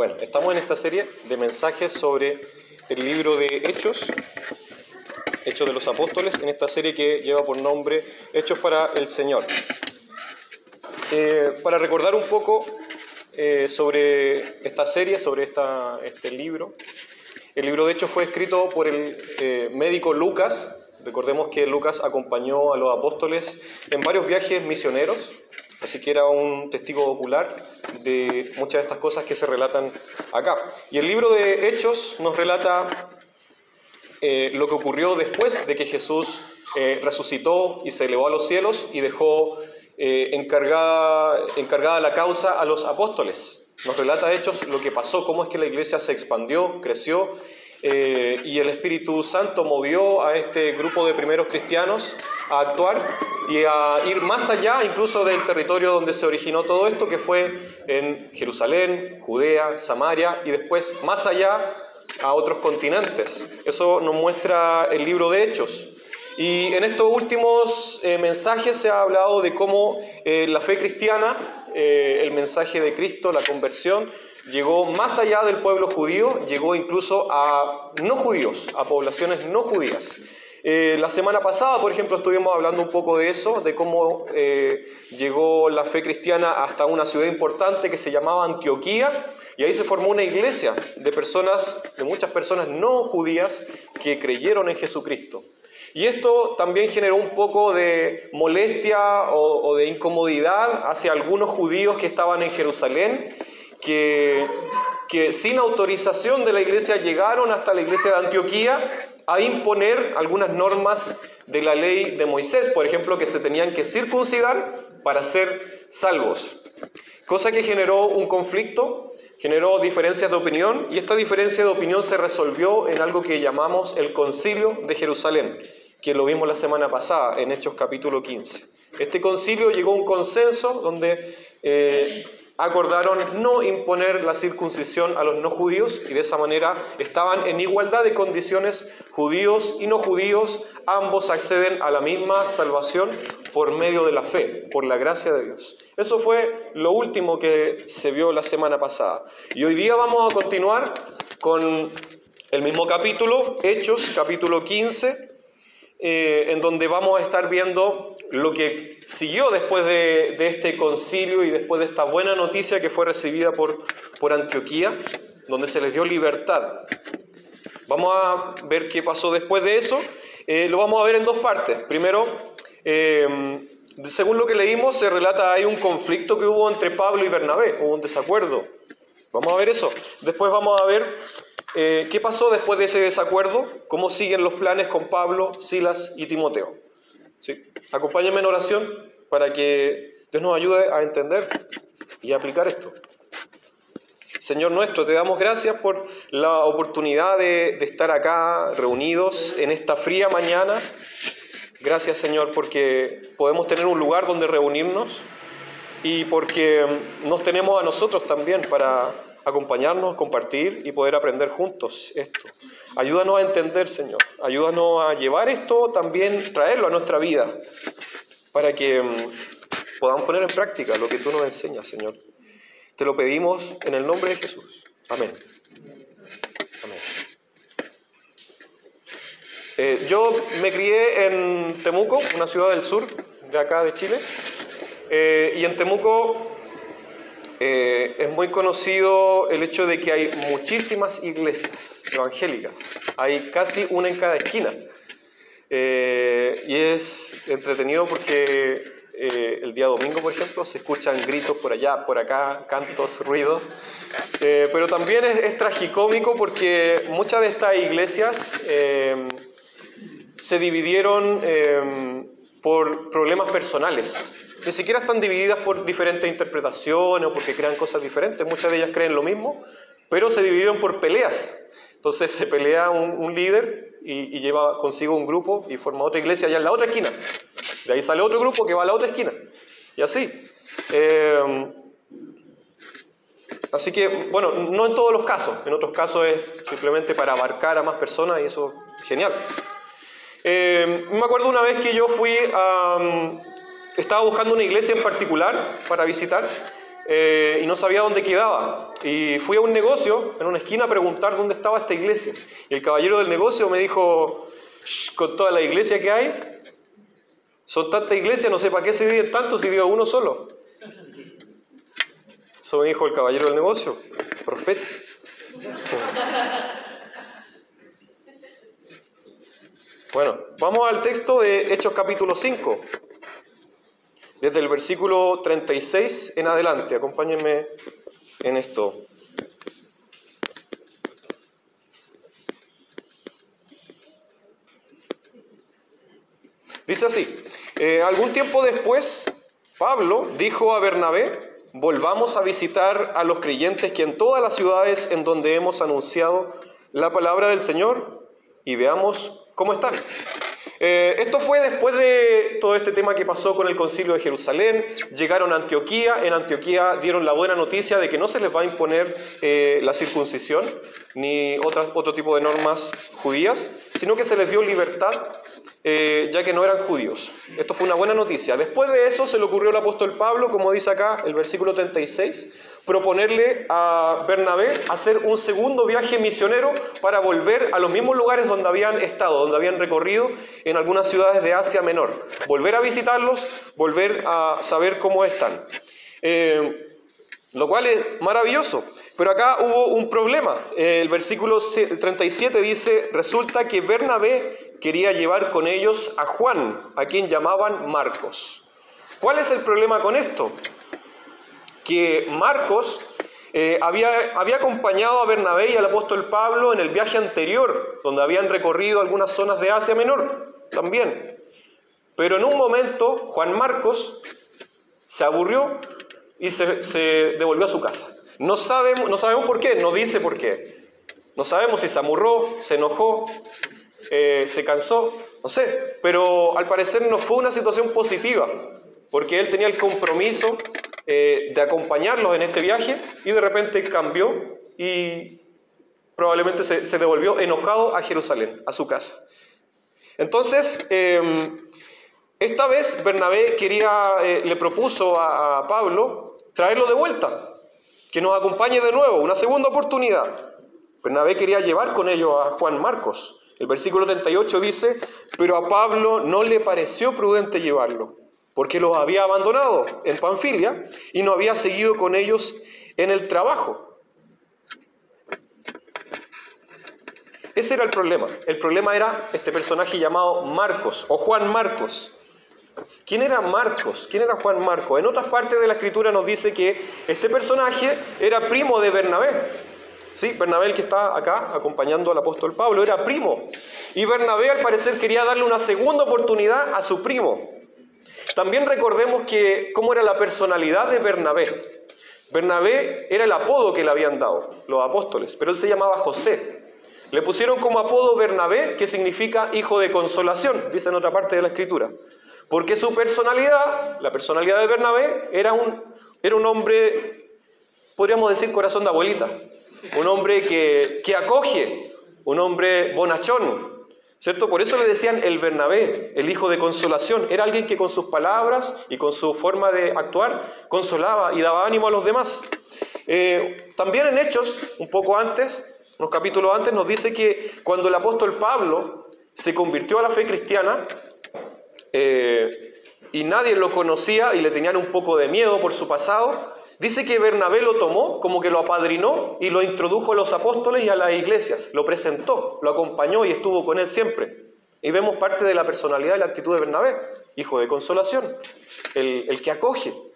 Bueno, estamos en esta serie de mensajes sobre el libro de Hechos de los Apóstoles, en esta serie que lleva por nombre Hechos para el Señor. Para recordar un poco sobre esta serie, sobre este libro, el libro de Hechos fue escrito por el médico Lucas. Recordemos que Lucas acompañó a los apóstoles en varios viajes misioneros, así que era un testigo ocular de muchas de estas cosas que se relatan acá. Y el libro de Hechos nos relata lo que ocurrió después de que Jesús resucitó y se elevó a los cielos y dejó encargada la causa a los apóstoles. Nos relata Hechos lo que pasó, cómo es que la iglesia se expandió, creció, y el Espíritu Santo movió a este grupo de primeros cristianos a actuar y a ir más allá incluso del territorio donde se originó todo esto, que fue en Jerusalén, Judea, Samaria y después más allá a otros continentes. Eso nos muestra el libro de Hechos. Y en estos últimos mensajes se ha hablado de cómo la fe cristiana, el mensaje de Cristo, la conversión, llegó más allá del pueblo judío, llegó incluso a no judíos, a poblaciones no judías. La semana pasada, por ejemplo, estuvimos hablando un poco de eso, de cómo llegó la fe cristiana hasta una ciudad importante que se llamaba Antioquía, y ahí se formó una iglesia de muchas personas no judías que creyeron en Jesucristo. Y esto también generó un poco de molestia o de incomodidad hacia algunos judíos que estaban en Jerusalén, que sin autorización de la iglesia llegaron hasta la iglesia de Antioquía a imponer algunas normas de la ley de Moisés, por ejemplo, que se tenían que circuncidar para ser salvos. Cosa que generó un conflicto, generó diferencias de opinión, y esta diferencia de opinión se resolvió en algo que llamamos el Concilio de Jerusalén, que lo vimos la semana pasada en Hechos capítulo 15. Este concilio llegó a un consenso donde acordaron no imponer la circuncisión a los no judíos, y de esa manera estaban en igualdad de condiciones judíos y no judíos. Ambos acceden a la misma salvación por medio de la fe, por la gracia de Dios. Eso fue lo último que se vio la semana pasada. Y hoy día vamos a continuar con el mismo capítulo, Hechos capítulo 15, en donde vamos a estar viendo lo que siguió después de este concilio y después de esta buena noticia que fue recibida por Antioquía, donde se les dio libertad. Vamos a ver qué pasó después de eso. Lo vamos a ver en dos partes. Primero, según lo que leímos, se relata hay un conflicto que hubo entre Pablo y Bernabé, hubo un desacuerdo. Vamos a ver eso. Después vamos a ver qué pasó después de ese desacuerdo, cómo siguen los planes con Pablo, Silas y Timoteo. ¿Sí? Acompáñenme en oración para que Dios nos ayude a entender y a aplicar esto. Señor nuestro, te damos gracias por la oportunidad de estar acá reunidos en esta fría mañana. Gracias, Señor, porque podemos tener un lugar donde reunirnos y porque nos tenemos a nosotros también para acompañarnos, compartir y poder aprender juntos esto. Ayúdanos a entender, Señor. Ayúdanos a llevar esto también, traerlo a nuestra vida, para que podamos poner en práctica lo que tú nos enseñas, Señor. Te lo pedimos en el nombre de Jesús. Amén. Amén. Yo me crié en Temuco, una ciudad del sur, de acá de Chile, y en Temuco es muy conocido el hecho de que hay muchísimas iglesias evangélicas. Hay casi una en cada esquina. Y es entretenido porque el día domingo, por ejemplo, se escuchan gritos por allá, por acá, cantos, ruidos. Pero también es tragicómico porque muchas de estas iglesias se dividieron por problemas personales. Ni siquiera están divididas por diferentes interpretaciones o porque crean cosas diferentes. Muchas de ellas creen lo mismo, pero se dividieron por peleas. Entonces se pelea un líder y lleva consigo un grupo y forma otra iglesia allá en la otra esquina. De ahí sale otro grupo que va a la otra esquina. Y así. Así que, bueno, no en todos los casos. En otros casos es simplemente para abarcar a más personas y eso es genial. Me acuerdo una vez que yo estaba buscando una iglesia en particular para visitar y no sabía dónde quedaba. Y fui a un negocio, en una esquina, a preguntar dónde estaba esta iglesia. Y el caballero del negocio me dijo, con toda la iglesia que hay, son tantas iglesias, no sé para qué se dividen tanto si vive uno solo. Eso me dijo el caballero del negocio, profeta. Bueno, vamos al texto de Hechos capítulo 5, desde el versículo 36 en adelante. Acompáñenme en esto. Dice así, algún tiempo después, Pablo dijo a Bernabé, volvamos a visitar a los creyentes que en todas las ciudades en donde hemos anunciado la palabra del Señor y veamos cómo están. Esto fue después de todo este tema que pasó con el concilio de Jerusalén. Llegaron a Antioquía. En Antioquía dieron la buena noticia de que no se les va a imponer la circuncisión ni otro tipo de normas judías, sino que se les dio libertad, ya que no eran judíos. Esto fue una buena noticia. Después de eso se le ocurrió al apóstol Pablo, como dice acá el versículo 36, proponerle a Bernabé hacer un segundo viaje misionero para volver a los mismos lugares donde habían estado, donde habían recorrido en algunas ciudades de Asia Menor. Volver a visitarlos, volver a saber cómo están. Lo cual es maravilloso. Pero acá hubo un problema. El versículo 37 dice, resulta que Bernabé quería llevar con ellos a Juan, a quien llamaban Marcos. ¿Cuál es el problema con esto? Que Marcos había acompañado a Bernabé y al apóstol Pablo en el viaje anterior, donde habían recorrido algunas zonas de Asia Menor también. Pero en un momento, Juan Marcos se aburrió y se devolvió a su casa. No sabemos por qué, no dice por qué. No sabemos si se amurró, se enojó, se cansó, no sé. Pero al parecer no fue una situación positiva, porque él tenía el compromiso de acompañarlos en este viaje y de repente cambió y probablemente se devolvió enojado a Jerusalén, a su casa. Entonces, esta vez Bernabé le propuso a Pablo traerlo de vuelta, que nos acompañe de nuevo, una segunda oportunidad. Bernabé quería llevar con ellos a Juan Marcos. El versículo 38 dice, pero a Pablo no le pareció prudente llevarlo, porque los había abandonado en Panfilia y no había seguido con ellos en el trabajo. Ese era el problema. El problema era este personaje llamado Marcos, o Juan Marcos. ¿Quién era Marcos? ¿Quién era Juan Marcos? En otras partes de la Escritura nos dice que este personaje era primo de Bernabé. Sí, Bernabé, el que está acá acompañando al apóstol Pablo, era primo. Y Bernabé al parecer quería darle una segunda oportunidad a su primo. También recordemos cómo era la personalidad de Bernabé. Bernabé era el apodo que le habían dado los apóstoles, pero él se llamaba José. Le pusieron como apodo Bernabé, que significa hijo de consolación, dice en otra parte de la Escritura. Porque su personalidad, la personalidad de Bernabé, era un hombre, podríamos decir, corazón de abuelita. Un hombre que acoge, un hombre bonachón, ¿cierto? Por eso le decían el Bernabé, el hijo de consolación. Era alguien que con sus palabras y con su forma de actuar consolaba y daba ánimo a los demás. También en Hechos, un poco antes, unos capítulos antes, nos dice que cuando el apóstol Pablo se convirtió a la fe cristiana, y nadie lo conocía y le tenían un poco de miedo por su pasado, dice que Bernabé lo tomó, como que lo apadrinó y lo introdujo a los apóstoles y a las iglesias, lo presentó, lo acompañó y estuvo con él siempre. Y vemos parte de la personalidad y la actitud de Bernabé, hijo de consolación, el que acogió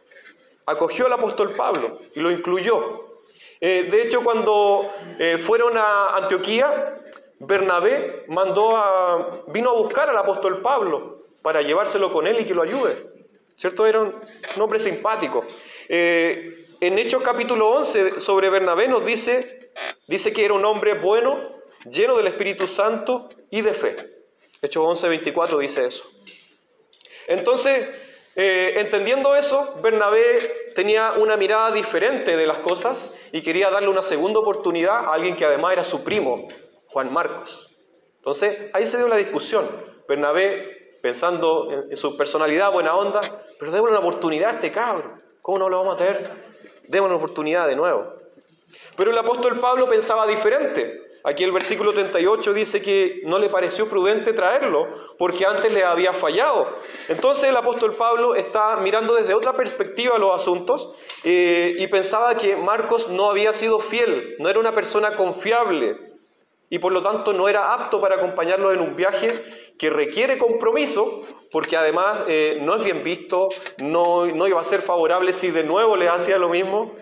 al apóstol Pablo y lo incluyó. De hecho, cuando fueron a Antioquía, Bernabé vino a buscar al apóstol Pablo para llevárselo con él y que lo ayude, ¿cierto? Era un hombre simpático. En Hechos capítulo 11 sobre Bernabé nos dice que era un hombre bueno, lleno del Espíritu Santo y de fe. Hechos 11, 24 dice eso. Entonces, entendiendo eso, Bernabé tenía una mirada diferente de las cosas y quería darle una segunda oportunidad a alguien que además era su primo, Juan Marcos. Entonces, ahí se dio la discusión. Bernabé, pensando en su personalidad, buena onda, pero démosle una oportunidad a este cabro. ¿Cómo no lo vamos a tener? Demos una oportunidad de nuevo. Pero el apóstol Pablo pensaba diferente. Aquí el versículo 38 dice que no le pareció prudente traerlo porque antes le había fallado. Entonces el apóstol Pablo está mirando desde otra perspectiva los asuntos y pensaba que Marcos no había sido fiel, no era una persona confiable y por lo tanto no era apto para acompañarlos en un viaje que requiere compromiso porque además no es bien visto, no iba a ser favorable si de nuevo le hacía lo mismo.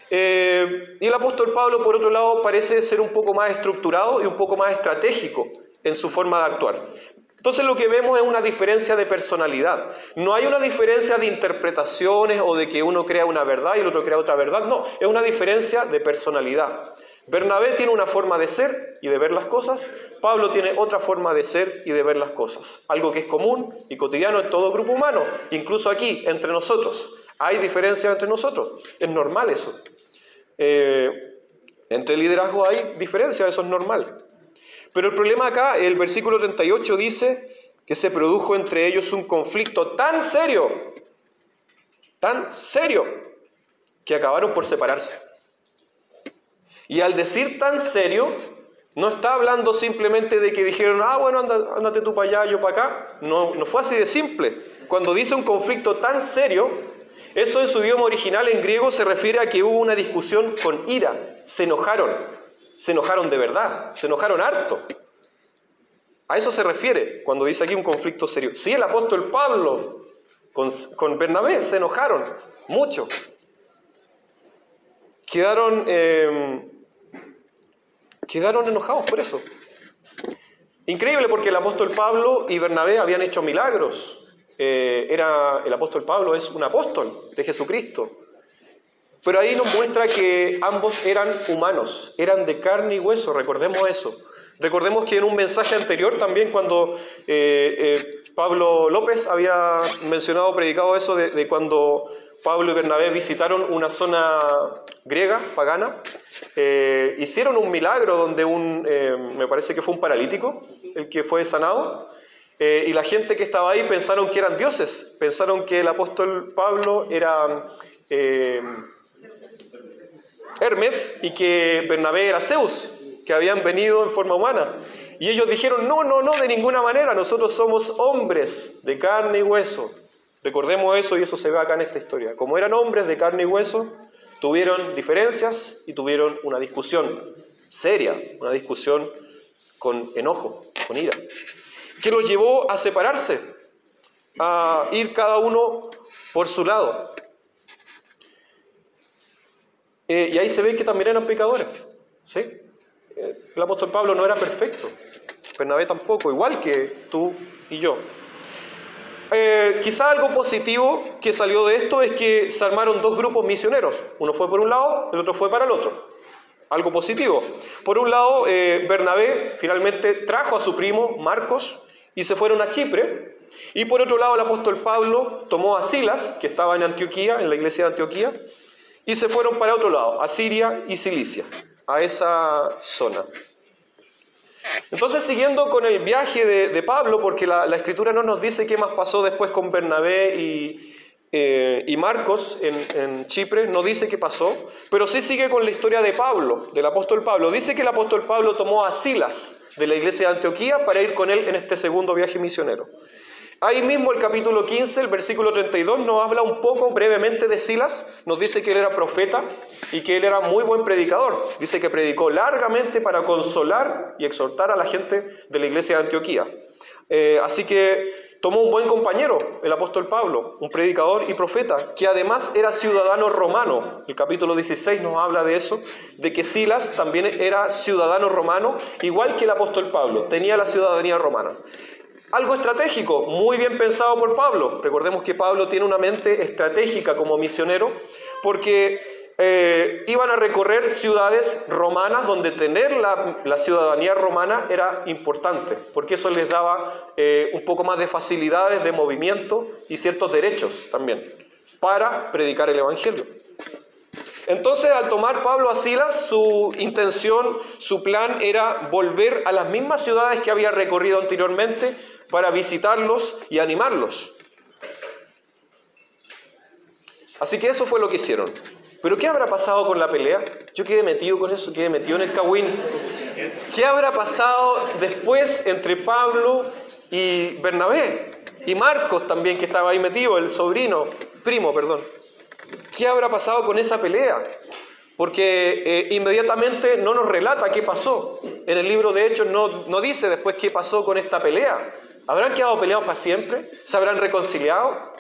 Y el apóstol Pablo, por otro lado, parece ser un poco más estructurado y un poco más estratégico en su forma de actuar. Entonces lo que vemos es una diferencia de personalidad. No hay una diferencia de interpretaciones o de que uno crea una verdad y el otro crea otra verdad. No, es una diferencia de personalidad. Bernabé tiene una forma de ser y de ver las cosas. Pablo tiene otra forma de ser y de ver las cosas. Algo que es común y cotidiano en todo grupo humano, incluso aquí, entre nosotros. Hay diferencias entre nosotros. Es normal eso. Entre liderazgo hay diferencias, eso es normal. Pero el problema acá, el versículo 38 dice que se produjo entre ellos un conflicto tan serio, que acabaron por separarse. Y al decir tan serio, no está hablando simplemente de que dijeron, bueno, ándate tú para allá, yo para acá. No fue así de simple. Cuando dice un conflicto tan serio, eso en su idioma original en griego se refiere a que hubo una discusión con ira, se enojaron de verdad, se enojaron harto. A eso se refiere cuando dice aquí un conflicto serio. Sí, el apóstol Pablo con Bernabé se enojaron mucho. Quedaron enojados por eso. Increíble porque el apóstol Pablo y Bernabé habían hecho milagros. El apóstol Pablo es un apóstol de Jesucristo. Pero ahí nos muestra que ambos eran humanos, eran de carne y hueso, recordemos eso. Recordemos que en un mensaje anterior también cuando Pablo López había predicado eso de cuando Pablo y Bernabé visitaron una zona griega, pagana, hicieron un milagro donde me parece que fue un paralítico el que fue sanado. Y la gente que estaba ahí pensaron que eran dioses, pensaron que el apóstol Pablo era Hermes y que Bernabé era Zeus, que habían venido en forma humana. Y ellos dijeron, no, de ninguna manera, nosotros somos hombres de carne y hueso. Recordemos eso y eso se ve acá en esta historia. Como eran hombres de carne y hueso, tuvieron diferencias y tuvieron una discusión seria, una discusión con enojo, con ira, que los llevó a separarse, a ir cada uno por su lado. Y ahí se ve que también eran pecadores, ¿sí? El apóstol Pablo no era perfecto, Bernabé tampoco, igual que tú y yo. Quizá algo positivo que salió de esto es que se armaron dos grupos misioneros. Uno fue por un lado, el otro fue para el otro. Algo positivo. Por un lado, Bernabé finalmente trajo a su primo Marcos y se fueron a Chipre. Y por otro lado, el apóstol Pablo tomó a Silas, que estaba en Antioquía, en la iglesia de Antioquía, y se fueron para otro lado, a Siria y Cilicia, a esa zona. Entonces, siguiendo con el viaje de Pablo, porque la Escritura no nos dice qué más pasó después con Bernabé y Marcos en Chipre, no dice qué pasó, pero sí sigue con la historia de Pablo, del apóstol Pablo. Dice que el apóstol Pablo tomó a Silas de la iglesia de Antioquía para ir con él en este segundo viaje misionero. Ahí mismo el capítulo 15, el versículo 32, nos habla un poco brevemente de Silas, nos dice que él era profeta y que él era muy buen predicador. Dice que predicó largamente para consolar y exhortar a la gente de la iglesia de Antioquía. Así que tomó un buen compañero, el apóstol Pablo, un predicador y profeta, que además era ciudadano romano. El capítulo 16 nos habla de eso, de que Silas también era ciudadano romano, igual que el apóstol Pablo, tenía la ciudadanía romana. Algo estratégico, muy bien pensado por Pablo. Recordemos que Pablo tiene una mente estratégica como misionero, porque iban a recorrer ciudades romanas donde tener la ciudadanía romana era importante, porque eso les daba un poco más de facilidades de movimiento y ciertos derechos también para predicar el Evangelio. Entonces, al tomar Pablo a Silas, su intención, su plan era volver a las mismas ciudades que había recorrido anteriormente para visitarlos y animarlos. Así que eso fue lo que hicieron. ¿Pero qué habrá pasado con la pelea? Yo quedé metido con eso, quedé metido en el cagüín. ¿Qué habrá pasado después entre Pablo y Bernabé? Y Marcos también, que estaba ahí metido, el primo. ¿Qué habrá pasado con esa pelea? Porque inmediatamente no nos relata qué pasó. En el libro de Hechos no dice después qué pasó con esta pelea. ¿Habrán quedado peleados para siempre? ¿Se habrán reconciliado?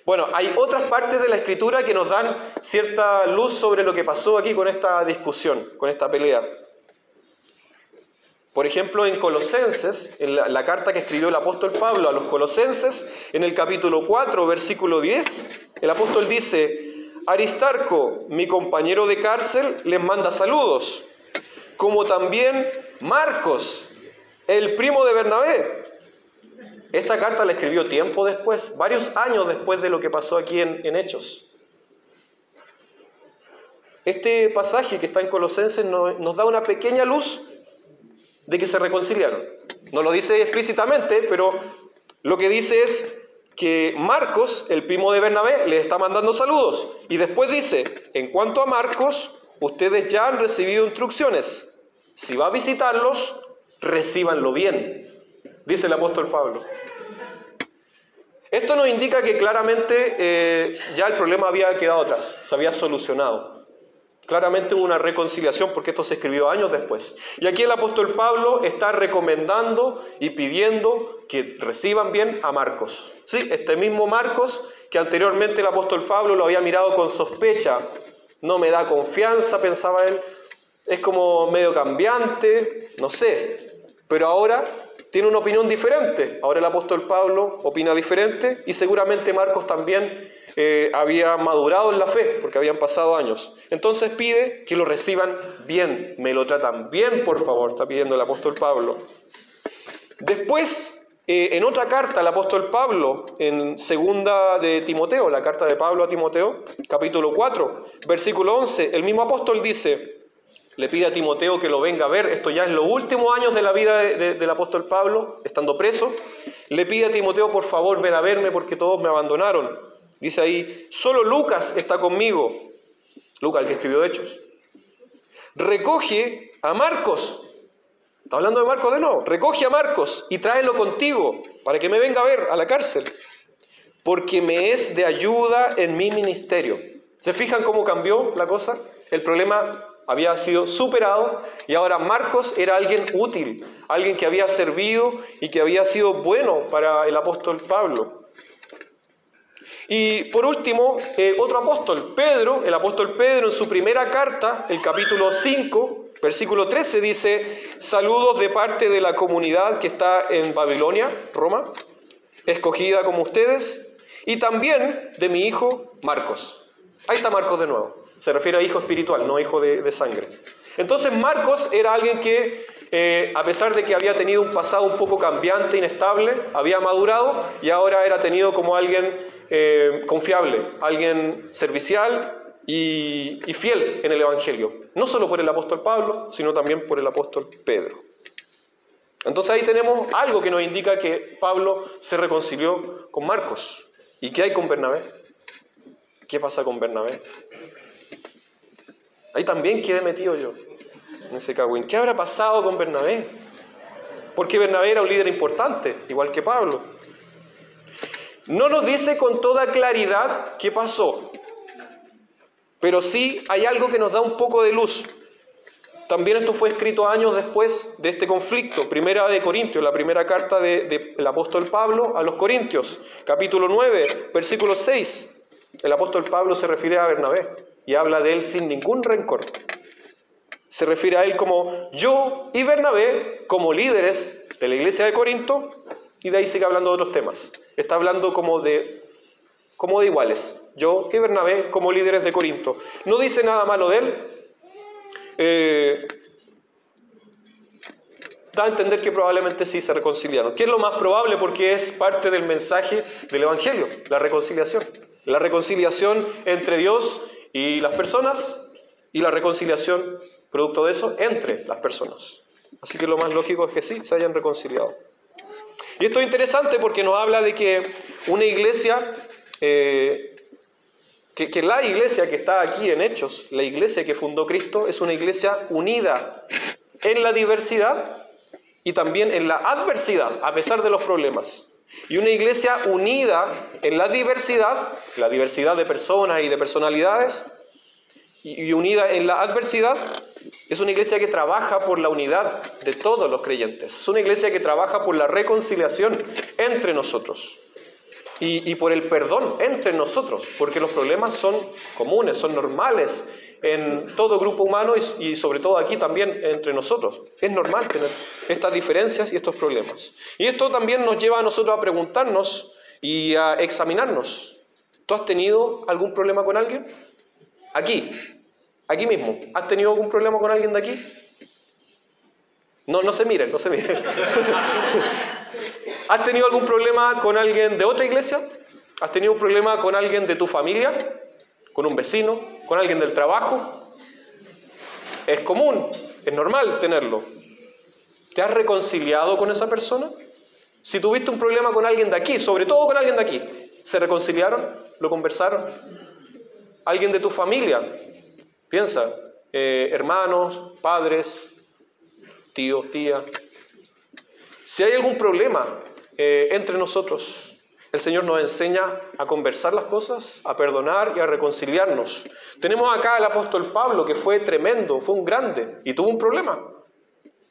Bueno, hay otras partes de la Escritura que nos dan cierta luz sobre lo que pasó aquí con esta discusión, con esta pelea. Por ejemplo, en Colosenses, en la carta que escribió el apóstol Pablo a los Colosenses, en el capítulo 4, versículo 10, el apóstol dice: Aristarco, mi compañero de cárcel, les manda saludos, como también Marcos, el primo de Bernabé. Esta carta la escribió tiempo después, varios años después de lo que pasó aquí en Hechos. Este pasaje que está en Colosenses nos da una pequeña luz de que se reconciliaron. No lo dice explícitamente, pero lo que dice es que Marcos, el primo de Bernabé, les está mandando saludos. Y después dice: en cuanto a Marcos, ustedes ya han recibido instrucciones. Si va a visitarlos, recíbanlo bien, dice el apóstol Pablo. Esto nos indica que claramente ya el problema había quedado atrás, se había solucionado. Claramente hubo una reconciliación porque esto se escribió años después. Y aquí el apóstol Pablo está recomendando y pidiendo que reciban bien a Marcos. Sí, este mismo Marcos que anteriormente el apóstol Pablo lo había mirado con sospecha. No me da confianza, pensaba él. Es como medio cambiante, no sé. Pero ahora tiene una opinión diferente. Ahora el apóstol Pablo opina diferente y seguramente Marcos también había madurado en la fe porque habían pasado años. Entonces pide que lo reciban bien. Me lo tratan bien, por favor, está pidiendo el apóstol Pablo. Después, en otra carta, el apóstol Pablo, en segunda de Timoteo, la carta de Pablo a Timoteo, capítulo 4, versículo 11, el mismo apóstol dice... Le pide a Timoteo que lo venga a ver. Esto ya es los últimos años de la vida del apóstol Pablo, estando preso. Le pide a Timoteo: por favor, ven a verme porque todos me abandonaron. Dice ahí: solo Lucas está conmigo. Lucas, el que escribió Hechos. Recoge a Marcos. Está hablando de Marcos de nuevo. Recoge a Marcos y tráelo contigo para que me venga a ver a la cárcel. Porque me es de ayuda en mi ministerio. ¿Se fijan cómo cambió la cosa? El problema había sido superado y ahora Marcos era alguien útil, alguien que había servido y que había sido bueno para el apóstol Pablo. Y por último, otro apóstol, Pedro, el apóstol Pedro en su primera carta, el capítulo 5, versículo 13 dice: saludos de parte de la comunidad que está en Babilonia, Roma, escogida como ustedes, y también de mi hijo Marcos. Ahí está Marcos de nuevo. Se refiere a hijo espiritual, no hijo de sangre. Entonces Marcos era alguien que, a pesar de que había tenido un pasado un poco cambiante, inestable, había madurado y ahora era tenido como alguien confiable, alguien servicial y fiel en el Evangelio. No solo por el apóstol Pablo, sino también por el apóstol Pedro. Entonces ahí tenemos algo que nos indica que Pablo se reconcilió con Marcos. ¿Y qué hay con Bernabé? ¿Qué pasa con Bernabé? Ahí también quedé metido yo, en ese cagüín. ¿Qué habrá pasado con Bernabé? Porque Bernabé era un líder importante, igual que Pablo. No nos dice con toda claridad qué pasó, pero sí hay algo que nos da un poco de luz. También esto fue escrito años después de este conflicto. Primera de Corintios, la primera carta del apóstol Pablo a los Corintios, capítulo 9, versículo 6. El apóstol Pablo se refiere a Bernabé y habla de él sin ningún rencor. Se refiere a él como yo y Bernabé, como líderes de la iglesia de Corinto, y de ahí sigue hablando de otros temas. Está hablando como de iguales. Yo y Bernabé como líderes de Corinto. No dice nada malo de él. Da a entender que probablemente sí se reconciliaron. ¿Qué es lo más probable? Porque es parte del mensaje del Evangelio, la reconciliación. La reconciliación entre Dios y las personas y la reconciliación, producto de eso, entre las personas. Así que lo más lógico es que sí, se hayan reconciliado. Y esto es interesante porque nos habla de que una iglesia Que la iglesia que está aquí en Hechos, la iglesia que fundó Cristo, es una iglesia unida en la diversidad y también en la adversidad, a pesar de los problemas. Y una iglesia unida en la diversidad de personas y de personalidades, y unida en la adversidad, es una iglesia que trabaja por la unidad de todos los creyentes. Es una iglesia que trabaja por la reconciliación entre nosotros. Y por el perdón entre nosotros, porque los problemas son comunes, son normales en todo grupo humano y sobre todo aquí también entre nosotros. Es normal tener estas diferencias y estos problemas. Y esto también nos lleva a nosotros a preguntarnos y a examinarnos. ¿Tú has tenido algún problema con alguien? Aquí mismo. ¿Has tenido algún problema con alguien de aquí? No se miren. ¿Has tenido algún problema con alguien de otra iglesia? ¿Has tenido un problema con alguien de tu familia? ¿Con un vecino? ¿Con alguien del trabajo? Es común, es normal tenerlo. ¿Te has reconciliado con esa persona? Si tuviste un problema con alguien de aquí, sobre todo con alguien de aquí, ¿se reconciliaron? ¿Lo conversaron? ¿Alguien de tu familia? Piensa, hermanos, padres, tíos, tías. Si hay algún problema entre nosotros, el Señor nos enseña a conversar las cosas, a perdonar y a reconciliarnos. Tenemos acá al apóstol Pablo, que fue tremendo, fue un grande, y tuvo un problema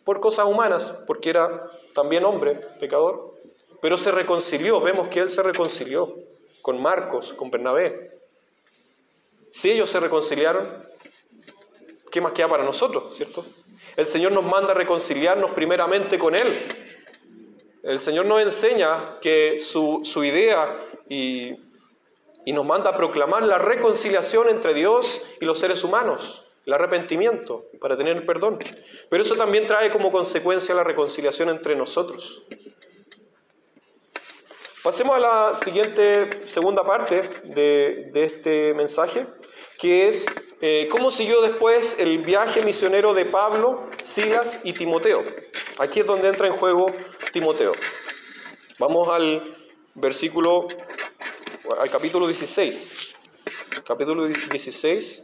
por cosas humanas, porque era también hombre, pecador, pero se reconcilió. Vemos que él se reconcilió con Marcos, con Bernabé. Si ellos se reconciliaron, ¿qué más queda para nosotros, cierto? El Señor nos manda a reconciliarnos primeramente con Él. El Señor nos enseña que su idea y nos manda a proclamar la reconciliación entre Dios y los seres humanos, el arrepentimiento para tener perdón. Pero eso también trae como consecuencia la reconciliación entre nosotros. Pasemos a la segunda parte de este mensaje, que es cómo siguió después el viaje misionero de Pablo, Silas y Timoteo. Aquí es donde entra en juego Timoteo. Vamos al capítulo 16. Capítulo 16,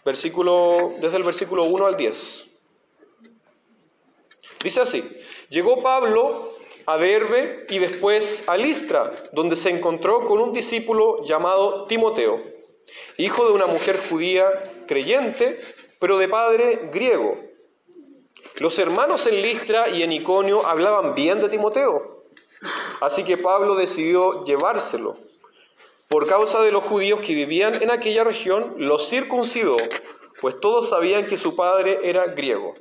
desde el versículo 1 al 10. Dice así: llegó Pablo a Derbe y después a Listra, donde se encontró con un discípulo llamado Timoteo, hijo de una mujer judía creyente, pero de padre griego. Los hermanos en Listra y en Iconio hablaban bien de Timoteo, así que Pablo decidió llevárselo. Por causa de los judíos que vivían en aquella región, los circuncidó, pues todos sabían que su padre era griego.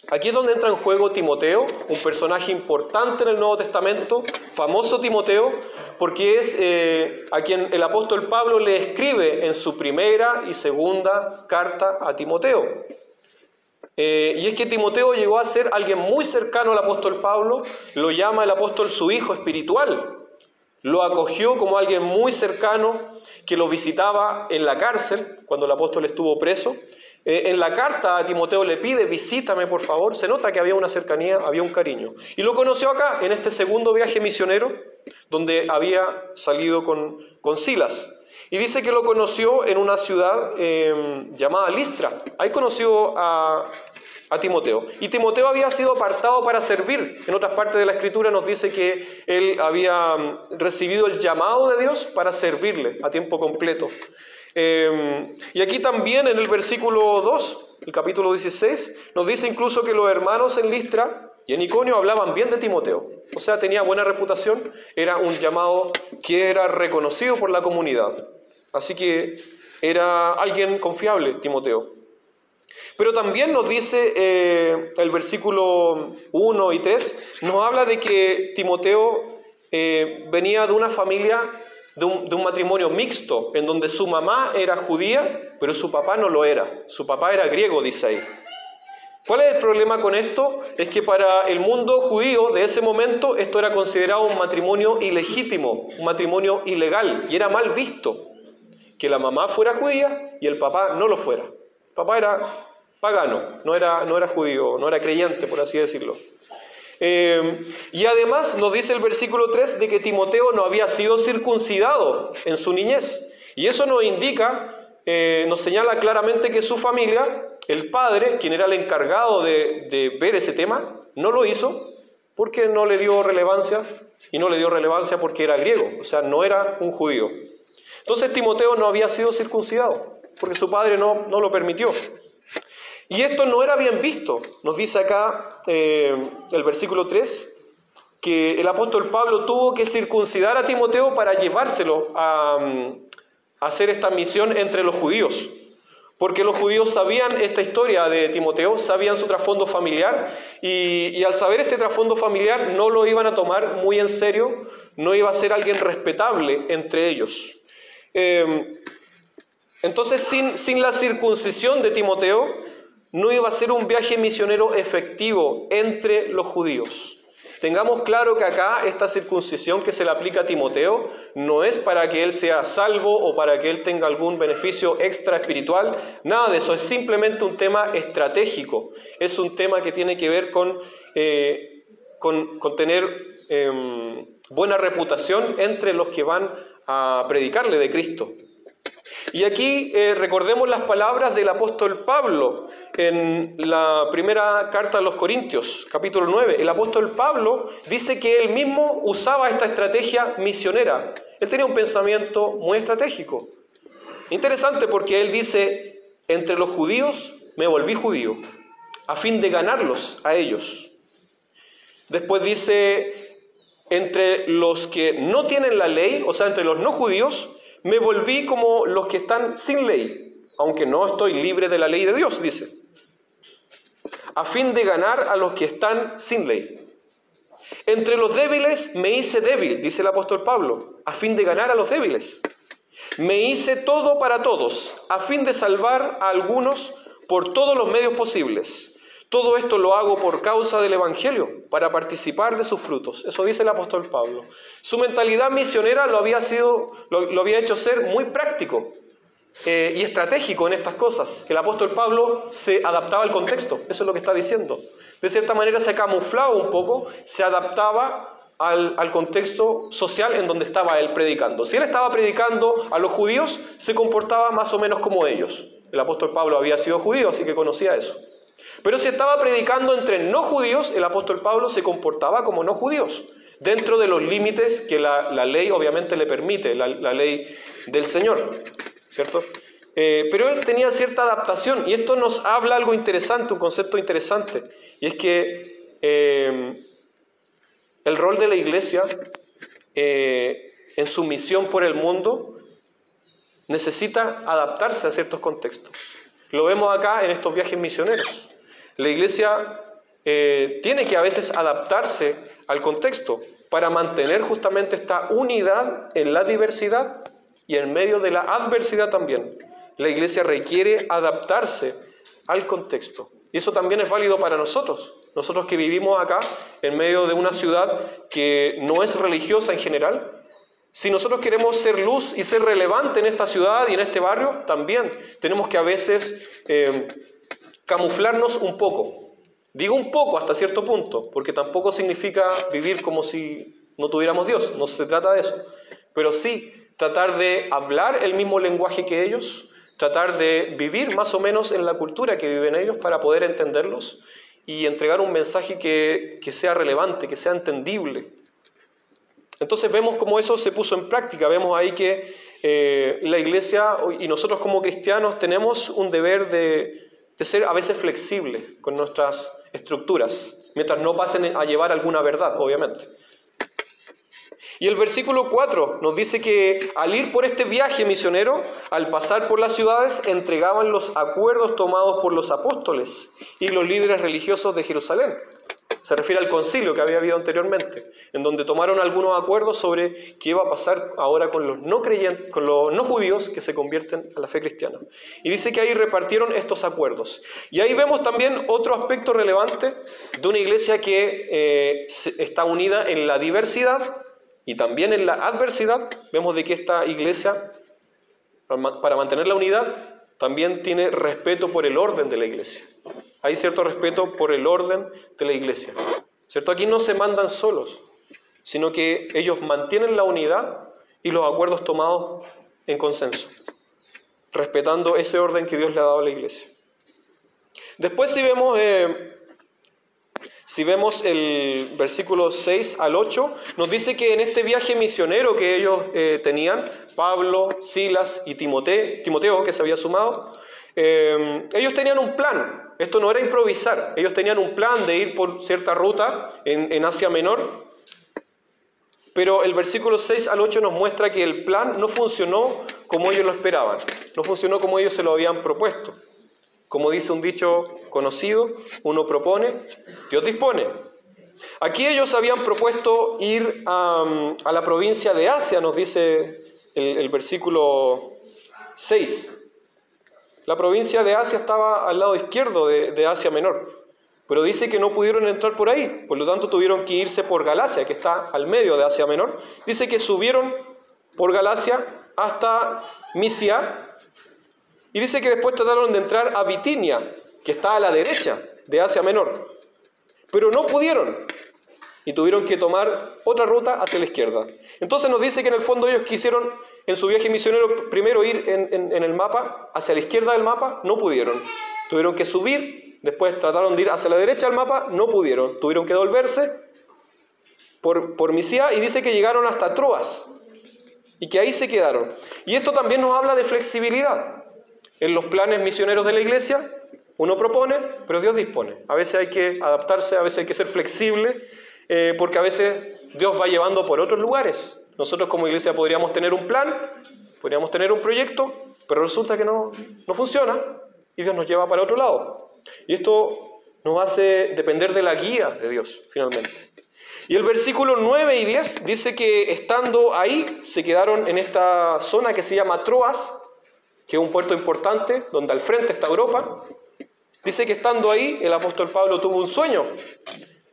Aquí es donde entra en juego Timoteo, un personaje importante en el Nuevo Testamento, famoso Timoteo, porque es a quien el apóstol Pablo le escribe en su primera y segunda carta a Timoteo. Y es que Timoteo llegó a ser alguien muy cercano al apóstol Pablo, lo llama el apóstol su hijo espiritual, lo acogió como alguien muy cercano que lo visitaba en la cárcel cuando el apóstol estuvo preso. En la carta a Timoteo le pide: visítame por favor. Se nota que había una cercanía, había un cariño. Y lo conoció acá, en este segundo viaje misionero, donde había salido con Silas. Y dice que lo conoció en una ciudad llamada Listra. Ahí conoció a Timoteo. Y Timoteo había sido apartado para servir. En otras partes de la Escritura nos dice que él había recibido el llamado de Dios para servirle a tiempo completo. Y aquí también en el versículo 2, el capítulo 16, nos dice incluso que los hermanos en Listra y en Iconio hablaban bien de Timoteo. O sea, tenía buena reputación, era un llamado que era reconocido por la comunidad. Así que era alguien confiable, Timoteo. Pero también nos dice el versículo 1 y 3, nos habla de que Timoteo venía de una familia, de un matrimonio mixto, en donde su mamá era judía, pero su papá no lo era. Su papá era griego, dice ahí. ¿Cuál es el problema con esto? Es que para el mundo judío de ese momento esto era considerado un matrimonio ilegítimo, un matrimonio ilegal, y era mal visto que la mamá fuera judía y el papá no lo fuera. El papá era pagano, no era judío, no era creyente, por así decirlo. Y además nos dice el versículo 3 de que Timoteo no había sido circuncidado en su niñez. Y eso nos indica, nos señala claramente que su familia, el padre, quien era el encargado de ver ese tema, no lo hizo porque no le dio relevancia, y no le dio relevancia porque era griego, o sea, no era un judío. Entonces Timoteo no había sido circuncidado, porque su padre no lo permitió. Y esto no era bien visto. Nos dice acá el versículo 3, que el apóstol Pablo tuvo que circuncidar a Timoteo para llevárselo a hacer esta misión entre los judíos. Porque los judíos sabían esta historia de Timoteo, sabían su trasfondo familiar, y al saber este trasfondo familiar no lo iban a tomar muy en serio, no iba a ser alguien respetable entre ellos. Entonces, sin la circuncisión de Timoteo, no iba a ser un viaje misionero efectivo entre los judíos. Tengamos claro que acá esta circuncisión que se le aplica a Timoteo no es para que él sea salvo o para que él tenga algún beneficio extra espiritual, nada de eso, es simplemente un tema estratégico, es un tema que tiene que ver con tener buena reputación entre los que van a predicarle de Cristo. Y aquí recordemos las palabras del apóstol Pablo en la primera carta a los Corintios, capítulo 9. El apóstol Pablo dice que él mismo usaba esta estrategia misionera. Él tenía un pensamiento muy estratégico. Interesante porque él dice, entre los judíos me volví judío, a fin de ganarlos a ellos. Después dice, entre los que no tienen la ley, o sea, entre los no judíos, me volví como los que están sin ley, aunque no estoy libre de la ley de Dios, dice. A fin de ganar a los que están sin ley. Entre los débiles me hice débil, dice el apóstol Pablo, a fin de ganar a los débiles. Me hice todo para todos, a fin de salvar a algunos por todos los medios posibles. Todo esto lo hago por causa del Evangelio, para participar de sus frutos. Eso dice el apóstol Pablo. Su mentalidad misionera lo había hecho ser muy práctico y estratégico en estas cosas. El apóstol Pablo se adaptaba al contexto, eso es lo que está diciendo. De cierta manera se camuflaba un poco, se adaptaba al contexto social en donde estaba él predicando. Si él estaba predicando a los judíos, se comportaba más o menos como ellos. El apóstol Pablo había sido judío, así que conocía eso. Pero si estaba predicando entre no judíos, el apóstol Pablo se comportaba como no judíos, dentro de los límites que la ley obviamente le permite, la ley del Señor, ¿cierto? Pero él tenía cierta adaptación, y esto nos habla algo interesante, un concepto interesante, y es que el rol de la iglesia en su misión por el mundo necesita adaptarse a ciertos contextos. Lo vemos acá en estos viajes misioneros. La iglesia tiene que a veces adaptarse al contexto para mantener justamente esta unidad en la diversidad y en medio de la adversidad también. La iglesia requiere adaptarse al contexto. Y eso también es válido para nosotros. Nosotros que vivimos acá en medio de una ciudad que no es religiosa en general, si nosotros queremos ser luz y ser relevante en esta ciudad y en este barrio, también tenemos que a veces camuflarnos un poco. Digo un poco hasta cierto punto, porque tampoco significa vivir como si no tuviéramos Dios, no se trata de eso. Pero sí tratar de hablar el mismo lenguaje que ellos, tratar de vivir más o menos en la cultura que viven ellos para poder entenderlos y entregar un mensaje que sea relevante, que sea entendible. Entonces vemos cómo eso se puso en práctica, vemos ahí que la iglesia y nosotros como cristianos tenemos un deber de ser a veces flexibles con nuestras estructuras, mientras no pasen a llevar alguna verdad, obviamente. Y el versículo 4 nos dice que al ir por este viaje misionero, al pasar por las ciudades, entregaban los acuerdos tomados por los apóstoles y los líderes religiosos de Jerusalén. Se refiere al concilio que había habido anteriormente, en donde tomaron algunos acuerdos sobre qué iba a pasar ahora con los no creyentes, con los no judíos que se convierten a la fe cristiana. Y dice que ahí repartieron estos acuerdos. Y ahí vemos también otro aspecto relevante de una iglesia que está unida en la diversidad y también en la adversidad. Vemos de que esta iglesia, para mantener la unidad, también tiene respeto por el orden de la iglesia. Hay cierto respeto por el orden de la iglesia. ¿Cierto? Aquí no se mandan solos, sino que ellos mantienen la unidad y los acuerdos tomados en consenso, respetando ese orden que Dios le ha dado a la iglesia. Después si vemos el versículo 6 al 8, nos dice que en este viaje misionero que ellos tenían, Pablo, Silas y Timoteo, que se había sumado, ellos tenían un plan. Esto no era improvisar. Ellos tenían un plan de ir por cierta ruta en Asia Menor, pero el versículo 6 al 8 nos muestra que el plan no funcionó como ellos lo esperaban, no funcionó como ellos se lo habían propuesto. Como dice un dicho conocido, uno propone, Dios dispone. Aquí ellos habían propuesto ir a la provincia de Asia, nos dice el versículo 6. La provincia de Asia estaba al lado izquierdo de Asia Menor, pero dice que no pudieron entrar por ahí, por lo tanto tuvieron que irse por Galacia, que está al medio de Asia Menor. Dice que subieron por Galacia hasta Misia, y dice que después trataron de entrar a Bitinia, que está a la derecha de Asia Menor, pero no pudieron, y tuvieron que tomar otra ruta hacia la izquierda. Entonces nos dice que en el fondo ellos quisieron, en su viaje misionero, primero ir en el mapa, hacia la izquierda del mapa, no pudieron. Tuvieron que subir, después trataron de ir hacia la derecha del mapa, no pudieron. Tuvieron que devolverse por Misia, y dice que llegaron hasta Troas, y que ahí se quedaron. Y esto también nos habla de flexibilidad. En los planes misioneros de la iglesia, uno propone, pero Dios dispone. A veces hay que adaptarse, a veces hay que ser flexible, porque a veces Dios va llevando por otros lugares. Nosotros como iglesia podríamos tener un plan, podríamos tener un proyecto, pero resulta que no funciona y Dios nos lleva para otro lado. Y esto nos hace depender de la guía de Dios, finalmente. Y el versículo 9 y 10 dice que estando ahí, se quedaron en esta zona que se llama Troas, que es un puerto importante, donde al frente está Europa. Dice que estando ahí, el apóstol Pablo tuvo un sueño,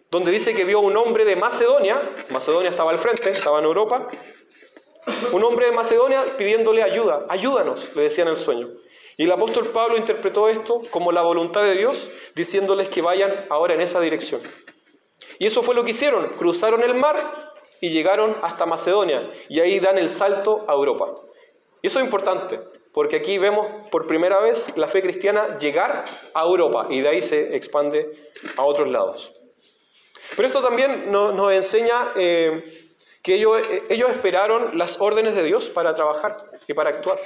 donde dice que vio a un hombre de Macedonia. Macedonia estaba al frente, estaba en Europa. Un hombre de Macedonia pidiéndole ayuda. Ayúdanos, le decía en el sueño. Y el apóstol Pablo interpretó esto como la voluntad de Dios, diciéndoles que vayan ahora en esa dirección. Y eso fue lo que hicieron. Cruzaron el mar y llegaron hasta Macedonia. Y ahí dan el salto a Europa. Y eso es importante, porque aquí vemos por primera vez la fe cristiana llegar a Europa y de ahí se expande a otros lados. Pero esto también nos enseña que ellos esperaron las órdenes de Dios para trabajar y para actuar.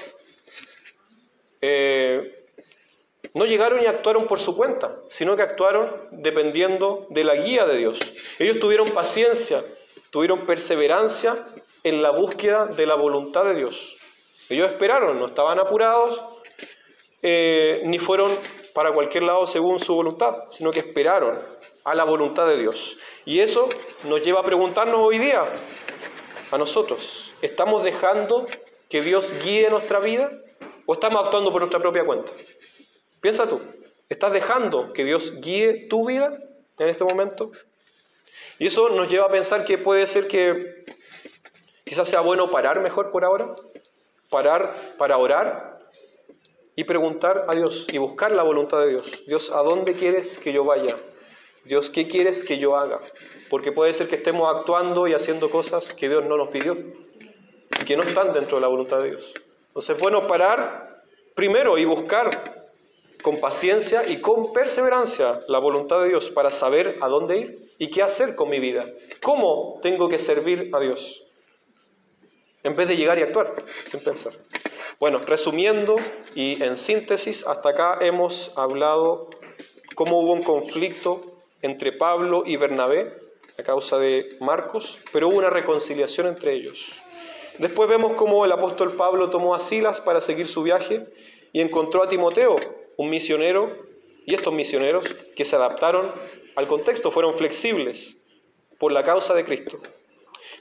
No llegaron y actuaron por su cuenta, sino que actuaron dependiendo de la guía de Dios. Ellos tuvieron paciencia, tuvieron perseverancia en la búsqueda de la voluntad de Dios. Ellos esperaron, no estaban apurados, ni fueron para cualquier lado según su voluntad, sino que esperaron a la voluntad de Dios. Y eso nos lleva a preguntarnos hoy día, a nosotros, ¿estamos dejando que Dios guíe nuestra vida o estamos actuando por nuestra propia cuenta? Piensa tú, ¿estás dejando que Dios guíe tu vida en este momento? Y eso nos lleva a pensar que puede ser que quizás sea bueno parar mejor por ahora, parar para orar y preguntar a Dios y buscar la voluntad de Dios. Dios, ¿a dónde quieres que yo vaya? Dios, ¿qué quieres que yo haga? Porque puede ser que estemos actuando y haciendo cosas que Dios no nos pidió y que no están dentro de la voluntad de Dios. Entonces es bueno parar primero y buscar con paciencia y con perseverancia la voluntad de Dios para saber a dónde ir y qué hacer con mi vida. ¿Cómo tengo que servir a Dios? En vez de llegar y actuar sin pensar. Bueno, resumiendo y en síntesis, hasta acá hemos hablado cómo hubo un conflicto entre Pablo y Bernabé a causa de Marcos, pero hubo una reconciliación entre ellos. Después vemos cómo el apóstol Pablo tomó a Silas para seguir su viaje y encontró a Timoteo, un misionero, y estos misioneros que se adaptaron al contexto, fueron flexibles por la causa de Cristo.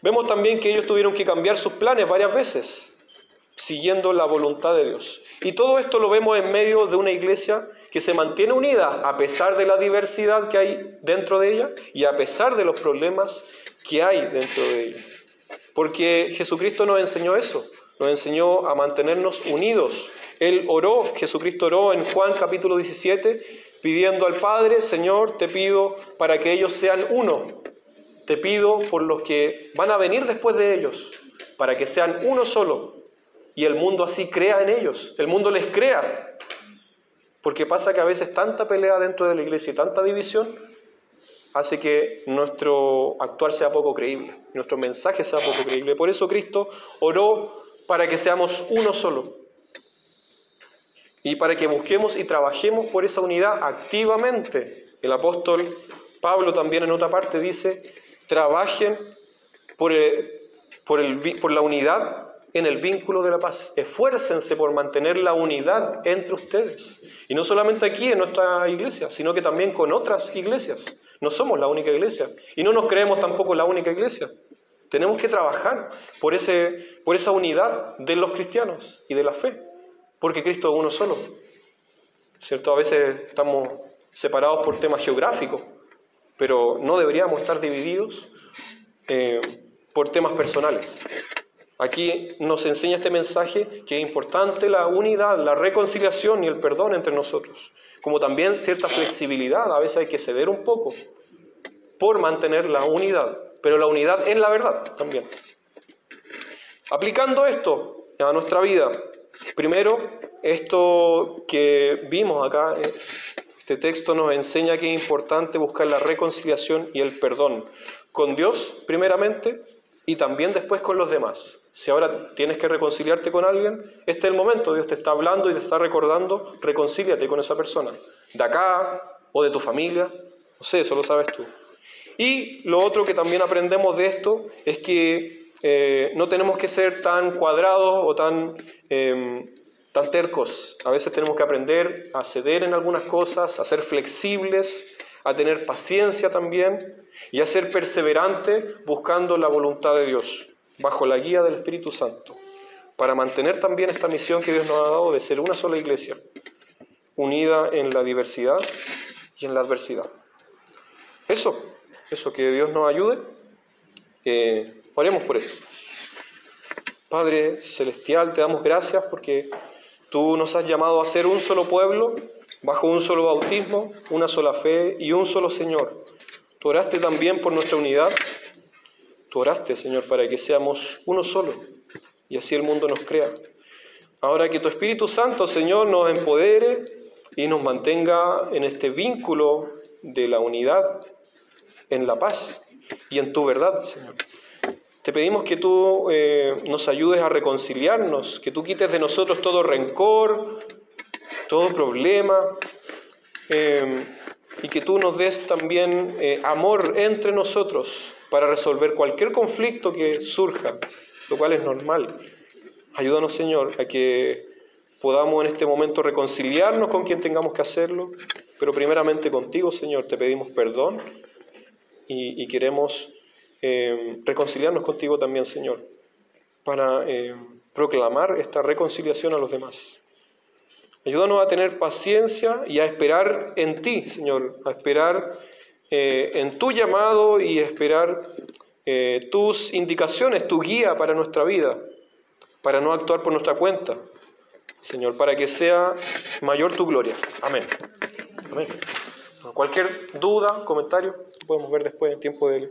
Vemos también que ellos tuvieron que cambiar sus planes varias veces, siguiendo la voluntad de Dios. Y todo esto lo vemos en medio de una iglesia que se mantiene unida a pesar de la diversidad que hay dentro de ella y a pesar de los problemas que hay dentro de ella. Porque Jesucristo nos enseñó eso, nos enseñó a mantenernos unidos. Él oró, Jesucristo oró en Juan capítulo 17, pidiendo al Padre, Señor, te pido para que ellos sean uno. Te pido por los que van a venir después de ellos, para que sean uno solo. Y el mundo así crea en ellos, el mundo les crea. Porque pasa que a veces tanta pelea dentro de la iglesia y tanta división hace que nuestro actuar sea poco creíble, nuestro mensaje sea poco creíble. Por eso Cristo oró para que seamos uno solo. Y para que busquemos y trabajemos por esa unidad activamente. El apóstol Pablo también en otra parte dice, trabajen por la unidad en el vínculo de la paz. Esfuércense por mantener la unidad entre ustedes. Y no solamente aquí en nuestra iglesia, sino que también con otras iglesias. No somos la única iglesia. Y no nos creemos tampoco la única iglesia. Tenemos que trabajar por esa unidad de los cristianos y de la fe. Porque Cristo es uno solo, ¿cierto? A veces estamos separados por temas geográficos, pero no deberíamos estar divididos por temas personales. Aquí nos enseña este mensaje que es importante la unidad, la reconciliación y el perdón entre nosotros, como también cierta flexibilidad. A veces hay que ceder un poco por mantener la unidad, pero la unidad en la verdad también. Aplicando esto a nuestra vida, primero, esto que vimos acá, este texto nos enseña que es importante buscar la reconciliación y el perdón con Dios, primeramente, y también después con los demás. Si ahora tienes que reconciliarte con alguien, este es el momento, Dios te está hablando y te está recordando, reconcíliate con esa persona, de acá o de tu familia, no sé, eso lo sabes tú. Y lo otro que también aprendemos de esto es que no tenemos que ser tan cuadrados o tan tercos. A veces tenemos que aprender a ceder en algunas cosas, a ser flexibles, a tener paciencia también y a ser perseverantes buscando la voluntad de Dios, bajo la guía del Espíritu Santo, para mantener también esta misión que Dios nos ha dado de ser una sola iglesia, unida en la diversidad y en la adversidad. Eso, que Dios nos ayude. Oremos por eso. Padre Celestial, te damos gracias porque tú nos has llamado a ser un solo pueblo, bajo un solo bautismo, una sola fe y un solo Señor. Tú oraste también por nuestra unidad. Tú oraste, Señor, para que seamos uno solo y así el mundo nos crea. Ahora que tu Espíritu Santo, Señor, nos empodere y nos mantenga en este vínculo de la unidad, en la paz y en tu verdad, Señor. Te pedimos que tú nos ayudes a reconciliarnos, que tú quites de nosotros todo rencor, todo problema, y que tú nos des también amor entre nosotros para resolver cualquier conflicto que surja, lo cual es normal. Ayúdanos, Señor, a que podamos en este momento reconciliarnos con quien tengamos que hacerlo, pero primeramente contigo, Señor, te pedimos perdón y queremos reconciliarnos contigo también, Señor, para proclamar esta reconciliación a los demás. Ayúdanos a tener paciencia y a esperar en ti, Señor, a esperar en tu llamado y a esperar tus indicaciones, tu guía para nuestra vida, para no actuar por nuestra cuenta, Señor, para que sea mayor tu gloria. Amén. Amén. Cualquier duda, comentario, podemos ver después en tiempo del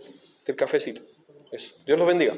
cafecito. Eso. Dios los bendiga.